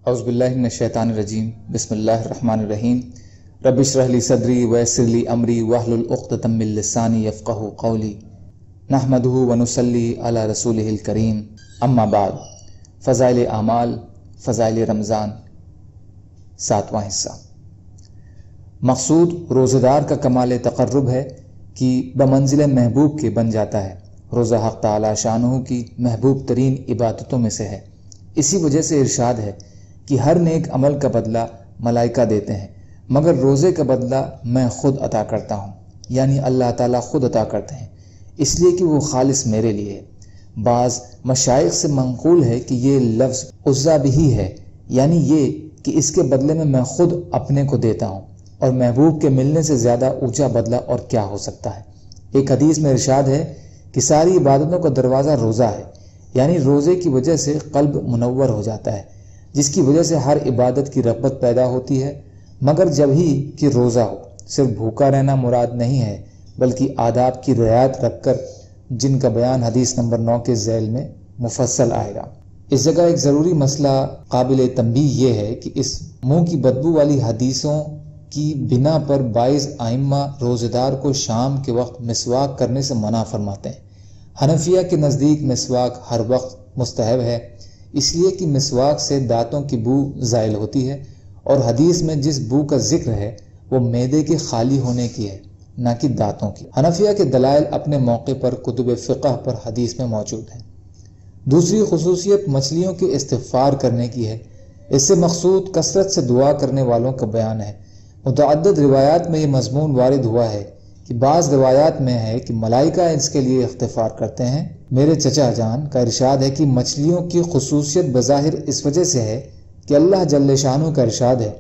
اعوذ باللہ من الشیطان الرجیم بسم اللہ الرحمن الرحیم رب اشرح لی صدری ویسر لی امری واحلل عقدۃ من لسانی یفقہوا قولی نحمدہ ونصلی علی رسولہ الکریم اما بعد۔ فضائل اعمال، فضائل رمضان، 7واں حصہ۔ مقصود روزہ دار کا کمال تقرب ہے کہ بمنزل محبوب کے بن جاتا ہے۔ روزہ حق تعالی شانہ کی محبوب ترین عبادتوں میں سے ہے۔ اسی وجہ سے ارشاد ہے کہ ہر نیک عمل کا بدلہ ملائکہ دیتے ہیں، مگر روزے کا بدلہ میں خود عطا کرتا ہوں، یعنی اللہ تعالیٰ خود عطا کرتے ہیں، اس لیے کہ وہ خالص میرے لیے ہے۔ بعض مشائخ سے منقول ہے کہ یہ لفظ عزا بھی ہے، یعنی یہ کہ اس کے بدلے میں خود اپنے کو دیتا ہوں، اور محبوب کے ملنے سے زیادہ اونچا بدلہ اور کیا ہو سکتا ہے۔ ایک حدیث میں ارشاد ہے کہ ساری عبادتوں کا دروازہ روزہ ہے، یعنی روزے کی وجہ سے قلب منور ہو جاتا ہے، جس کی وجہ سے ہر عبادت کی رغبت پیدا ہوتی ہے، مگر جب ہی کہ روزہ ہو۔ صرف بھوکا رہنا مراد نہیں ہے، بلکہ آداب کی رعایت رکھ کر، جن کا بیان حدیث نمبر 9 کے ذیل میں مفصل آئے گا۔ اس جگہ ایک ضروری مسئلہ قابل تنبیہ یہ ہے کہ اس منہ کی بدبو والی حدیثوں کی بنا پر بعض ائمہ روزہ دار کو شام کے وقت مسواک کرنے سے منع فرماتے ہیں۔ حنفیہ کے نزدیک مسواک ہر وقت مستحب ہے، اس لیے کہ مسواک سے دانتوں کی بو زائل ہوتی ہے، اور حدیث میں جس بو کا ذکر ہے وہ معدے کے خالی ہونے کی ہے، نہ کہ دانتوں کی۔ حنفیہ کے دلائل اپنے موقع پر کتب فقہ پر حدیث میں موجود ہیں۔ دوسری خصوصیت مچھلیوں کے استغفار کرنے کی ہے۔ اس سے مقصود کثرت سے دعا کرنے والوں کا بیان ہے۔ متعدد روایات میں یہ مضمون وارد ہوا ہے کہ بعض روایات میں ہے کہ ملائکہ اس کے لیے استغفار کرتے ہیں۔ میرے چچا جان کا ارشاد ہے کہ مچھلیوں کی خصوصیت بظاہر اس وجہ سے ہے کہ اللہ جل شانہ کا ارشاد ہے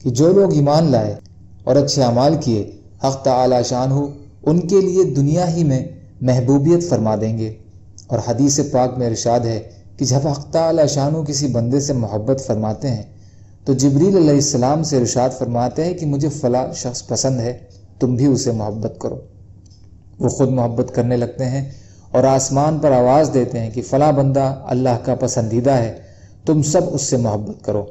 کہ جو لوگ ایمان لائے اور اچھے اعمال کیے، حق تعالی شانہ ان کے لیے دنیا ہی میں محبوبیت فرما دیں گے۔ اور حدیث پاک میں ارشاد ہے کہ جب حق تعالی شانہ کسی بندے سے محبت فرماتے ہیں تو جبریل علیہ السلام سے ارشاد فرماتے ہیں کہ مجھے فلاں شخص پسند ہے، تم بھی اسے محبت کرو۔ وہ خود محبت کرنے لگتے ہیں اور آسمان پر آواز دیتے ہیں کہ فلاں بندہ اللہ کا پسندیدہ ہے، تم سب اس سے محبت کرو۔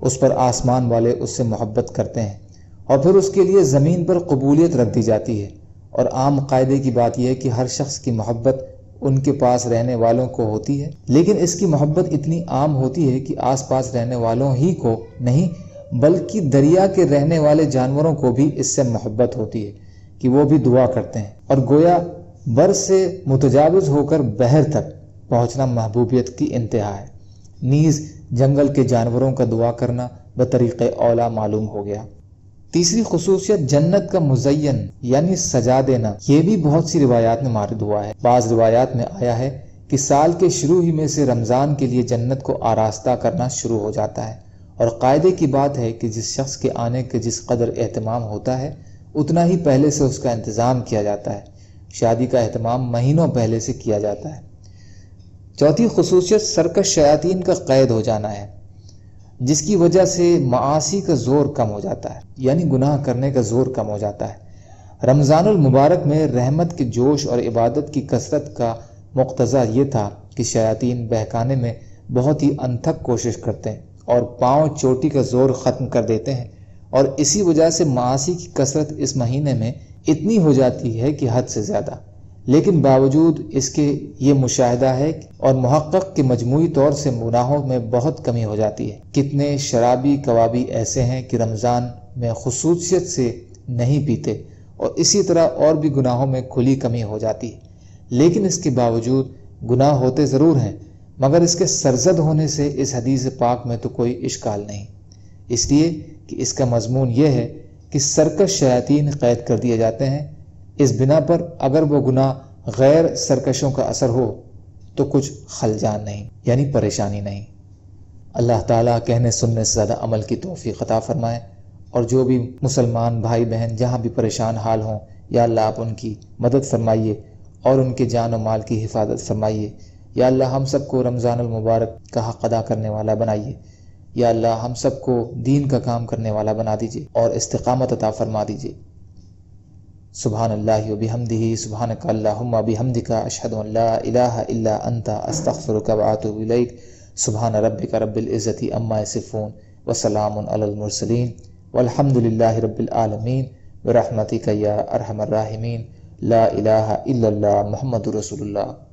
اس پر آسمان والے اس سے محبت کرتے ہیں، اور پھر اس کے لیے زمین پر قبولیت رکھ دی جاتی ہے۔ اور عام قاعدے کی بات یہ ہے کہ ہر شخص کی محبت ان کے پاس رہنے والوں کو ہوتی ہے، لیکن اس کی محبت اتنی عام ہوتی ہے کہ آس پاس رہنے والوں ہی کو نہیں بلکہ دریا کے رہنے والے جانوروں کو بھی اس سے محبت ہوتی ہے کہ وہ بھی دعا کرتے ہیں، اور گویا بر سے متجاوز ہو کر بحر تک پہنچنا محبوبیت کی انتہا ہے۔ نیز جنگل کے جانوروں کا دعا کرنا بطریق اولا معلوم ہو گیا۔ تیسری خصوصیت جنت کا مزین یعنی سجا دینا، یہ بھی بہت سی روایات میں وارد ہوا ہے۔ بعض روایات میں آیا ہے کہ سال کے شروع ہی میں سے رمضان کے لیے جنت کو آراستہ کرنا شروع ہو جاتا ہے، اور قاعدے کی بات ہے کہ جس شخص کے آنے کے جس قدر اہتمام ہوتا ہے اتنا ہی پہلے سے اس کا انتظام کیا جاتا ہے۔ شادی کا اہتمام مہینوں پہلے سے کیا جاتا ہے۔ چوتھی خصوصیت سرکش شیاطین کا قید ہو جانا ہے، جس کی وجہ سے معاصی کا زور کم ہو جاتا ہے، یعنی گناہ کرنے کا زور کم ہو جاتا ہے۔ رمضان المبارک میں رحمت کے جوش اور عبادت کی کثرت کا مقتضا یہ تھا کہ شیاطین بہکانے میں بہت ہی انتھک کوشش کرتے ہیں اور پاؤں چوٹی کا زور ختم کر دیتے ہیں، اور اسی وجہ سے معاصی کی کثرت اس مہینے میں اتنی ہو جاتی ہے کہ حد سے زیادہ۔ لیکن باوجود اس کے یہ مشاہدہ ہے اور محقق کے مجموعی طور سے گناہوں میں بہت کمی ہو جاتی ہے۔ کتنے شرابی کبابی ایسے ہیں کہ رمضان میں خصوصیت سے نہیں پیتے، اور اسی طرح اور بھی گناہوں میں کھلی کمی ہو جاتی ہے، لیکن اس کے باوجود گناہ ہوتے ضرور ہیں، مگر اس کے سرزد ہونے سے اس حدیث پاک میں تو کوئی اشکال نہیں، اس لیے کہ اس کا مضمون یہ ہے کہ سرکش شیاطین قید کر دیے جاتے ہیں۔ اس بنا پر اگر وہ گناہ غیر سرکشوں کا اثر ہو تو کچھ خلجان نہیں، یعنی پریشانی نہیں۔ اللہ تعالیٰ کہنے سننے سے زیادہ عمل کی توفیق عطا فرمائے، اور جو بھی مسلمان بھائی بہن جہاں بھی پریشان حال ہوں، یا اللہ آپ ان کی مدد فرمائیے اور ان کے جان و مال کی حفاظت فرمائیے۔ یا اللہ ہم سب کو رمضان المبارک کا حق ادا کرنے والا بنائیے۔ یا اللہ ہم سب کو دین کا کام کرنے والا بنا دیجیے اور استقامت عطا فرما دیجیے۔ سبحان اللہ و بحمدہ، سبحانک اللہم و بحمدک، اشہد ان لا الہ الا انت، استغفرک و اتوب الیک۔ سبحان ربک رب العزت عما یصفون وسلام علی المرسلین والحمد للہ رب العالمین برحمتک یا ارحم الراحمین لا الہ الا اللہ محمد رسول اللہ۔